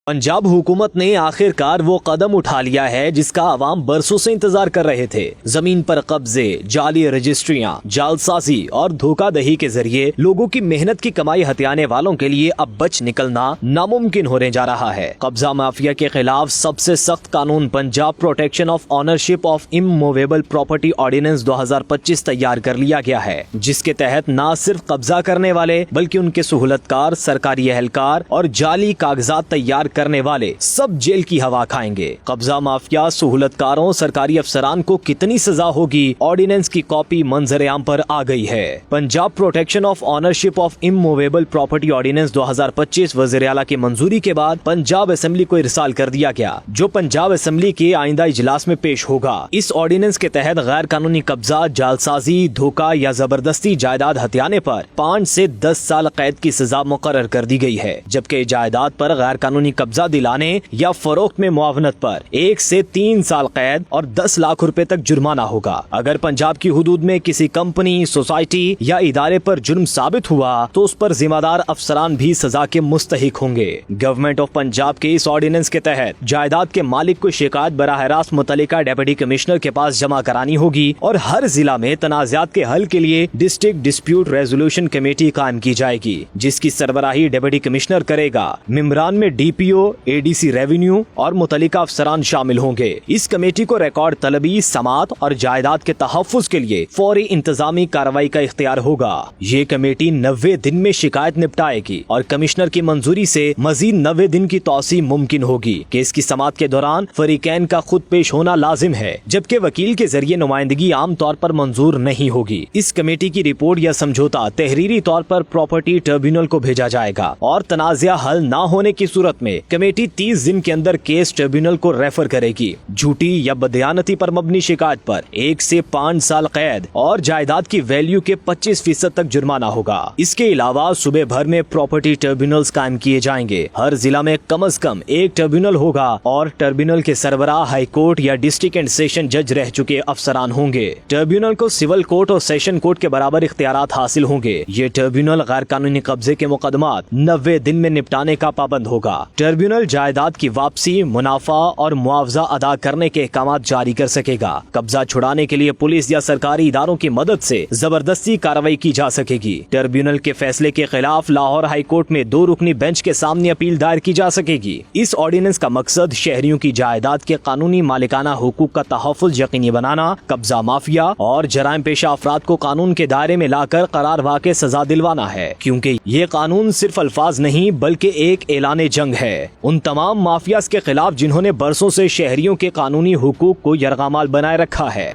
पंजाब हुकूमत ने आखिरकार वो कदम उठा लिया है जिसका आवाम बरसों से इंतजार कर रहे थे। जमीन पर कब्जे, जाली रजिस्ट्रियां, जालसाजी और धोखाधड़ी के जरिए लोगों की मेहनत की कमाई हथियाने वालों के लिए अब बच निकलना नामुमकिन होने जा रहा है। कब्जा माफिया के खिलाफ सबसे सख्त कानून Punjab protection of ownership of immovable property ordinance 2025 तैयार कर लिया गया है, जिसके तहत न सिर्फ कब्जा करने वाले बल्कि उनके सहूलतकार, सरकारी एहलकार और जाली कागजात तैयार करने वाले सब जेल की हवा खाएंगे। कब्जा माफिया, सहूलतकारों, सरकारी अफसरान को कितनी सजा होगी, ऑर्डिनेंस की कॉपी मंजर-ए-आम पर आ गई है। Punjab protection of ownership of immovable property ordinance 2025 वज़ीर आला की मंजूरी के बाद पंजाब असेंबली को इरसाल कर दिया गया, जो पंजाब असेंबली के आइंदा इजलास में पेश होगा। इस ऑर्डिनेंस के तहत गैर कानूनी कब्जा, जालसाजी, धोखा या जबरदस्ती जायदाद हथियाने पर 5 से 10 साल कैद की सजा मुकर्रर कर दी गई है, जबकि जायदाद पर गैर कानूनी कब्जा दिलाने या फरोख्त में मुआवनत पर 1 से 3 साल कैद और 10 लाख रुपए तक जुर्माना होगा। अगर पंजाब की हुदूद में किसी कंपनी, सोसाइटी या इदारे पर जुर्म साबित हुआ तो उस पर जिम्मेदार अफसरान भी सजा के मुस्तहिक होंगे। गवर्नमेंट ऑफ पंजाब के इस ऑर्डिनेंस के तहत जायदाद के मालिक को शिकायत बराह रास्त मुतल्लिका डिप्टी कमिश्नर के पास जमा करानी होगी और हर जिला में तनाज़ात के हल के लिए डिस्ट्रिक्ट डिस्प्यूट रेजोल्यूशन कमेटी कायम की जाएगी, जिसकी सरबराही डिप्टी कमिश्नर करेगा। मेंबरान में डीपीओ, एडीसी रेवेन्यू और मुतल्लिका अफसरान शामिल होंगे। इस कमेटी को रिकॉर्ड तलबी, समात और जायदाद के तहफ्फुज के लिए फौरी इंतजामी कार्रवाई का इख्तियार होगा। ये कमेटी 90 दिन में शिकायत निपटाएगी और कमिश्नर की मंजूरी से मजीद 90 दिन की तौसी मुमकिन होगी। केस की समात के दौरान फरीकैन का खुद पेश होना लाजिम है, जबकि वकील के जरिए नुमाइंदगी आम तौर पर मंजूर नहीं होगी। इस कमेटी की रिपोर्ट या समझौता तहरीरी तौर पर प्रॉपर्टी ट्रिब्यूनल को भेजा जाएगा और तनाज़ा हल न होने की सूरत में कमेटी 30 दिन के अंदर केस ट्रिब्यूनल को रेफर करेगी। झूठी या बदयानती पर मबनी शिकायत पर 1 से 5 साल कैद और जायदाद की वैल्यू के 25% तक जुर्माना होगा। इसके अलावा सूबे भर में प्रॉपर्टी ट्रिब्यूनल्स कायम किए जाएंगे। हर जिला में कम से कम एक ट्रिब्यूनल होगा और ट्रिब्यूनल के सरबराह हाई कोर्ट या डिस्ट्रिक्ट एंड सेशन जज रह चुके अफसरान होंगे। ट्रिब्यूनल को सिविल कोर्ट और सेशन कोर्ट के बराबर इख्तियारात हासिल होंगे। ये ट्रिब्यूनल गैर कानूनी कब्जे के मुकदमात 90 दिन में निपटाने का पाबंद होगा। ट्रिब्यूनल जायदाद की वापसी, मुनाफा और मुआवजा अदा करने के अहकामात जारी कर सकेगा। कब्जा छुड़ाने के लिए पुलिस या सरकारी इदारों की मदद से जबरदस्ती कार्रवाई की जा सकेगी। ट्रिब्यूनल के फैसले के खिलाफ लाहौर हाई कोर्ट में 2 रुकनी बेंच के सामने अपील दायर की जा सकेगी। इस ऑर्डिनेंस का मकसद शहरियों की जायदाद के कानूनी मालिकाना हुकूक का तहफ्फुज यकीनी बनाना, कब्जा माफिया और जराइम पेशा अफराद को कानून के दायरे में लाकर करार वाक़ सजा दिलवाना है, क्योंकि ये कानून सिर्फ अल्फाज नहीं बल्कि एक ऐलान जंग है उन तमाम माफियाज के खिलाफ जिन्होंने बरसों से शहरियों के कानूनी हुकूक को यरगमाल बनाए रखा है।